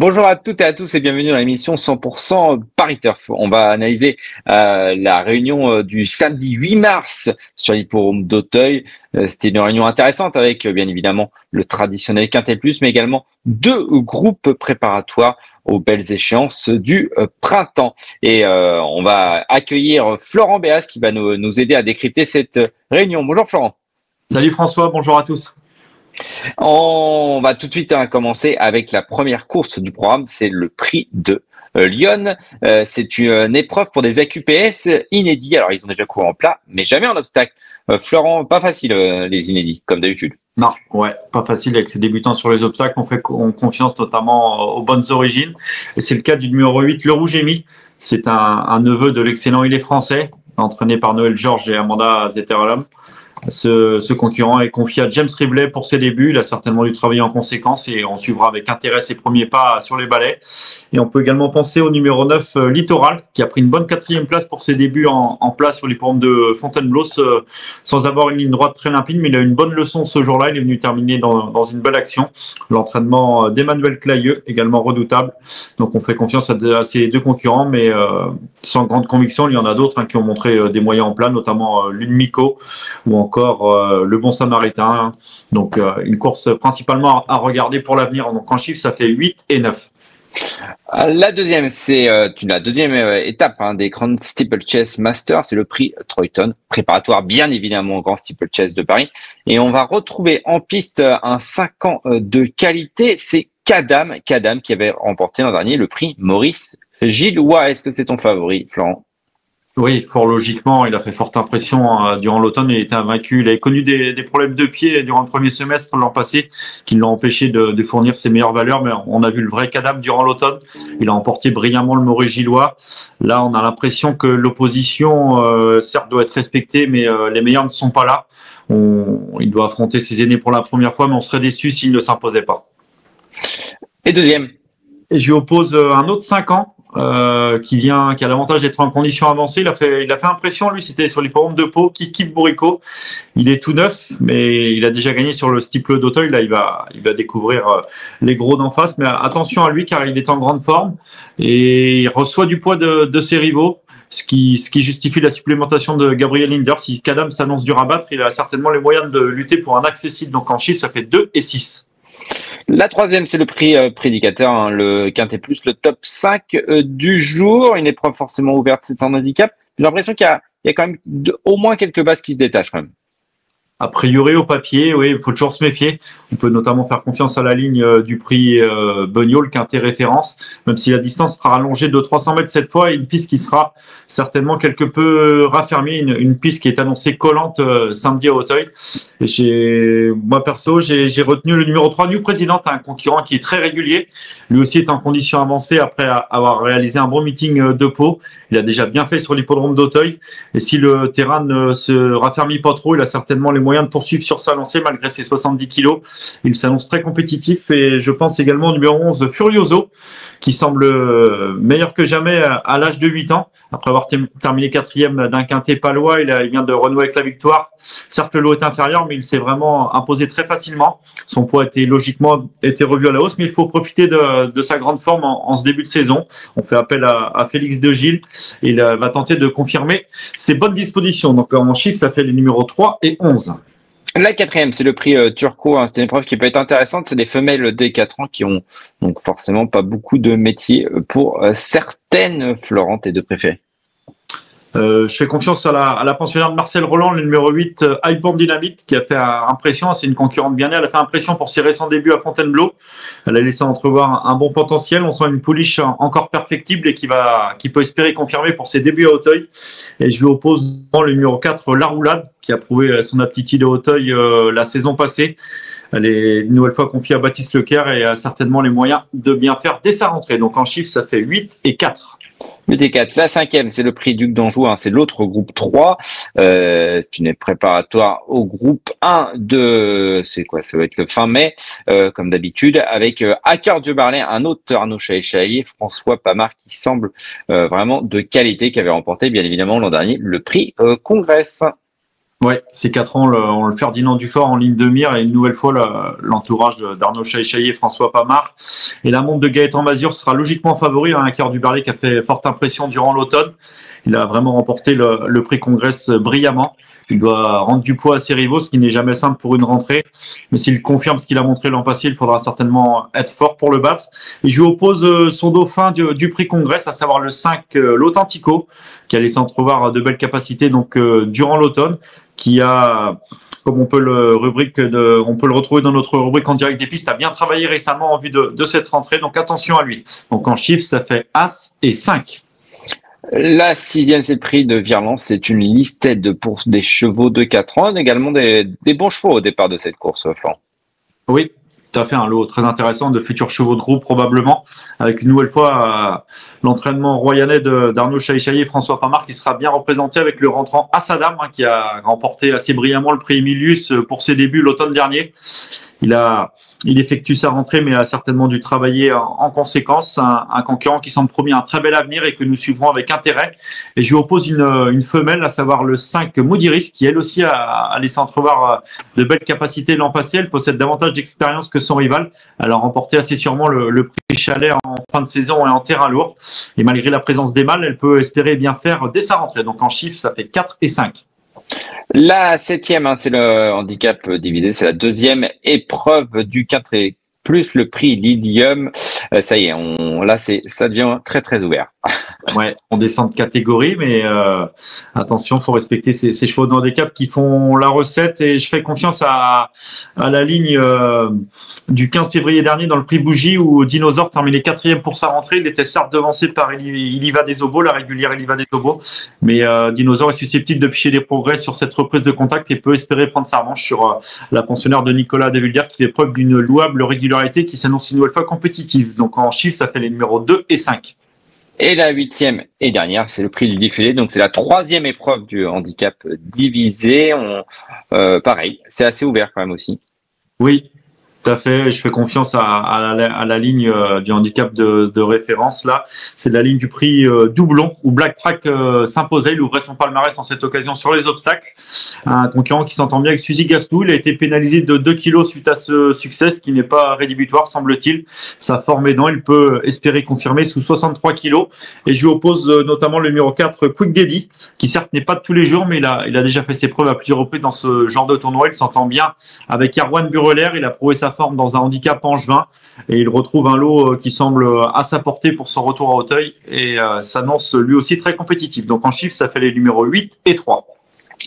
Bonjour à toutes et à tous et bienvenue dans l'émission 100% Paris Turf. On va analyser la réunion du samedi 8 mars sur l'hippodrome d'Auteuil. C'était une réunion intéressante avec bien évidemment le traditionnel Quintet Plus, mais également deux groupes préparatoires aux belles échéances du printemps. Et on va accueillir Florent Béas qui va nous aider à décrypter cette réunion. Bonjour Florent. Salut François, bonjour à tous. On va tout de suite commencer avec la première course du programme, c'est le prix de Lyon. C'est une épreuve pour des AQPS inédits. Alors ils ont déjà couru en plat, mais jamais en obstacle. Florent, pas facile les inédits, comme d'habitude. Non, ouais, pas facile avec ces débutants sur les obstacles. On fait confiance notamment aux bonnes origines. Et c'est le cas du numéro 8, le Rouge Émis. C'est un neveu de l'excellent Il est français, entraîné par Noël Georges et Amanda Zetterholm. Ce concurrent est confié à James Ribley pour ses débuts. Il a certainement dû travailler en conséquence et on suivra avec intérêt ses premiers pas sur les balais. Et on peut également penser au numéro 9, Littoral, qui a pris une bonne 4e place pour ses débuts en place sur l'hippodrome de Fontainebleau, sans avoir une ligne droite très limpide, mais il a eu une bonne leçon ce jour-là. Il est venu terminer dans une belle action. L'entraînement d'Emmanuel Clayeux, également redoutable. Donc on fait confiance à ces deux concurrents, mais sans grande conviction. Il y en a d'autres qui ont montré des moyens en plat, notamment l'Unmico ou encore le Bon Samaritain. Donc une course principalement à regarder pour l'avenir. Donc en chiffre, ça fait 8 et 9. La deuxième, c'est la deuxième étape des Grand Steeplechase Masters, c'est le prix Troyton, préparatoire bien évidemment au Grand Steeplechase de Paris. Et on va retrouver en piste un 5 ans de qualité, c'est Cadam qui avait remporté l'an dernier le prix Maurice Gillois. Est-ce que c'est ton favori, Florent? Oui, fort logiquement, il a fait forte impression durant l'automne. Il était invaincu. Il avait connu des problèmes de pied durant le premier semestre l'an passé qui l'ont empêché de fournir ses meilleures valeurs. Mais on a vu le vrai Cadam durant l'automne. Il a emporté brillamment le Maurice Gillois. Là, on a l'impression que l'opposition, certes, doit être respectée, mais les meilleurs ne sont pas là. Il doit affronter ses aînés pour la première fois, mais on serait déçu s'il ne s'imposait pas. Et deuxième. Et je lui oppose un autre 5 ans. Qui a l'avantage d'être en condition avancée. Il a fait impression, lui, c'était sur l'hippodrome de Pau, Kip Bourrico. Il est tout neuf, mais il a déjà gagné sur le steeple d'Auteuil. Là, il va découvrir les gros d'en face. Mais attention à lui, car il est en grande forme et il reçoit du poids de ses rivaux. Ce qui justifie la supplémentation de Gabriel Linder. Si Cadam s'annonce dur à battre, il a certainement les moyens de lutter pour un accessible. Donc en chiffre, ça fait 2 et 6. La troisième, c'est le prix prédicateur, le Quintet Plus, le top 5 du jour. Une épreuve forcément ouverte, c'est un handicap. J'ai l'impression qu'il y a quand même au moins quelques bases qui se détachent quand même. A priori, au papier, oui, il faut toujours se méfier. On peut notamment faire confiance à la ligne du prix Beugnot, le Quintet référence, même si la distance sera allongée de 300 mètres cette fois, et une piste qui sera certainement quelque peu raffermie, une piste qui est annoncée collante samedi à Auteuil. Et moi perso, j'ai retenu le numéro 3, New President, un concurrent qui est très régulier. Lui aussi est en condition avancée après avoir réalisé un bon meeting de Pau. Il a déjà bien fait sur l'hippodrome d'Auteuil. Et si le terrain ne se raffermit pas trop, il a certainement les moyens de poursuivre sur sa lancée malgré ses 70 kilos. Il s'annonce très compétitif et je pense également au numéro 11 de Furioso qui semble meilleur que jamais à l'âge de 8 ans. Après avoir terminé 4e d'un quintet palois, il vient de renouer avec la victoire. Certes, le lot est inférieur, mais il s'est vraiment imposé très facilement. Son poids a logiquement été revu à la hausse, mais il faut profiter de sa grande forme en ce début de saison. On fait appel à Félix de Gilles. Il va tenter de confirmer ses bonnes dispositions. Donc en chiffre, ça fait les numéros 3 et 11. La quatrième, c'est le prix Turco. C'est une épreuve qui peut être intéressante. C'est des femelles dès 4 ans qui ont donc forcément pas beaucoup de métiers pour certaines. Florent, tes deux préférés? Je fais confiance à la pensionnaire de Marcel Roland, le numéro 8, Hypon Dynamite, qui a fait impression. C'est une concurrente bien née. Elle a fait impression pour ses récents débuts à Fontainebleau. Elle a laissé entrevoir un bon potentiel. On sent une pouliche encore perfectible et qui peut espérer confirmer pour ses débuts à Auteuil. Et je lui oppose le numéro 4, La Roulade, qui a prouvé son aptitude à Auteuil la saison passée. Elle est une nouvelle fois confiée à Baptiste Leclerc et a certainement les moyens de bien faire dès sa rentrée. Donc en chiffre, ça fait 8 et 4. Le T4, la cinquième, c'est le prix Duc d'Anjou, c'est l'autre groupe 3. C'est une préparatoire au groupe 1 c'est quoi? Ça va être le fin mai, comme d'habitude, avec Hacker Dieu Barlet, un autre Arnaud Chahi et François Pamard qui semble vraiment de qualité, qui avait remporté bien évidemment l'an dernier le prix Congrès. Ouais, ces 4 ans, on le Ferdinand Dufort en ligne de mire et une nouvelle fois l'entourage d'Arnaud Chaillet et François Pamard. Et la montre de Gaëtan Mazur sera logiquement favori, un cœur du Berlay qui a fait forte impression durant l'automne. Il a vraiment remporté le prix Congrès brillamment. Il doit rendre du poids à ses rivaux, ce qui n'est jamais simple pour une rentrée. Mais s'il confirme ce qu'il a montré l'an passé, il faudra certainement être fort pour le battre. Et je lui oppose son dauphin du prix Congrès, à savoir le 5, l'Authentico, qui a laissé entrevoir de belles capacités donc durant l'automne, qui a, comme on peut le retrouver dans notre rubrique en direct des pistes, a bien travaillé récemment en vue de cette rentrée. Donc attention à lui. Donc en chiffres, ça fait As et 5. La 6e, c'est le prix de Virlans. C'est une listette pour des chevaux de 4 ans, également des bons chevaux au départ de cette course, Florent. Oui, tout à fait, un lot très intéressant de futurs chevaux de groupe probablement, avec une nouvelle fois l'entraînement royanais d'Arnaud Chaillet et François Pamard qui sera bien représenté avec le rentrant Assadam qui a remporté assez brillamment le prix Emilius pour ses débuts l'automne dernier. Il effectue sa rentrée, mais a certainement dû travailler en conséquence. Un concurrent qui semble promis un très bel avenir et que nous suivrons avec intérêt. Et je lui oppose une femelle, à savoir le 5 Modiris, qui elle aussi a laissé entrevoir de belles capacités l'an passé. Elle possède davantage d'expérience que son rival. Elle a remporté assez sûrement le prix Chalet en fin de saison et en terrain lourd. Et malgré la présence des mâles, elle peut espérer bien faire dès sa rentrée. Donc en chiffres, ça fait 4 et 5. La 7e, c'est le handicap divisé, c'est la 2e épreuve du 4 et plus le prix Lilium. Ça y est, là ça devient très très ouvert. Ouais, on descend de catégorie, mais attention, faut respecter ces chevaux de handicap qui font la recette. Et je fais confiance à la ligne du 15 février dernier dans le prix Bougie où Dinosaure terminait 4e pour sa rentrée. Il était certes devancé par Iliva des Obos, la régulière Iliva des Obos, mais Dinosaure est susceptible d'afficher des progrès sur cette reprise de contact et peut espérer prendre sa revanche sur la pensionnaire de Nicolas Devullière qui fait preuve d'une louable régularité qui s'annonce une nouvelle fois compétitive. Donc en chiffres, ça fait les numéros 2 et 5. Et la 8e et dernière, c'est le prix du défilé. Donc, c'est la 3e épreuve du handicap divisé. Pareil, c'est assez ouvert quand même aussi. Oui, tout à fait. Je fais confiance à la ligne du handicap de référence. Là, c'est la ligne du prix doublon où Black Track s'imposait. Il ouvrait son palmarès en cette occasion sur les obstacles. Un concurrent qui s'entend bien avec Suzy Gastou. Il a été pénalisé de 2 kilos suite à ce succès, ce qui n'est pas rédhibitoire, semble-t-il. Sa forme aidant, il peut espérer confirmer sous 63 kilos. Et je lui oppose notamment le numéro 4, Quick Daddy, qui certes n'est pas de tous les jours, mais il a déjà fait ses preuves à plusieurs reprises dans ce genre de tournoi. Il s'entend bien avec Erwan Bureler. Il a prouvé sa forme dans un handicap angevin et il retrouve un lot qui semble à sa portée pour son retour à Auteuil et s'annonce lui aussi très compétitif. Donc en chiffres, ça fait les numéros 8 et 3.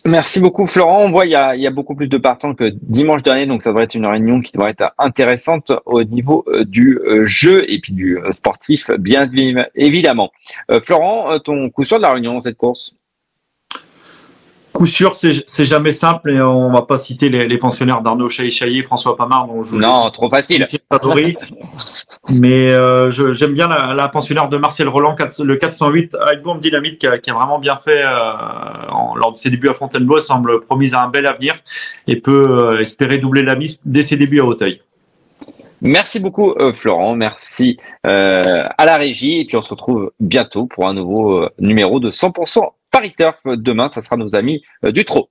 Merci beaucoup Florent. On voit il y a beaucoup plus de partants que dimanche dernier, donc ça devrait être une réunion qui devrait être intéressante au niveau du jeu et puis du sportif, bien évidemment. Florent, ton coup sûr de la réunion dans cette course? Coup sûr, c'est jamais simple et on va pas citer les pensionnaires d'Arnaud Chaillet, François Pamard, dont je Non, trop facile. Favori. Mais j'aime bien la pensionnaire de Marcel Roland, le 408 Heidbourg Dynamite, qui a vraiment bien fait lors de ses débuts à Fontainebleau, semble promise à un bel avenir et peut espérer doubler la mise dès ses débuts à Auteuil. Merci beaucoup Florent, merci à la régie et puis on se retrouve bientôt pour un nouveau numéro de 100% Paris Turf. Demain, ça sera nos amis du trot.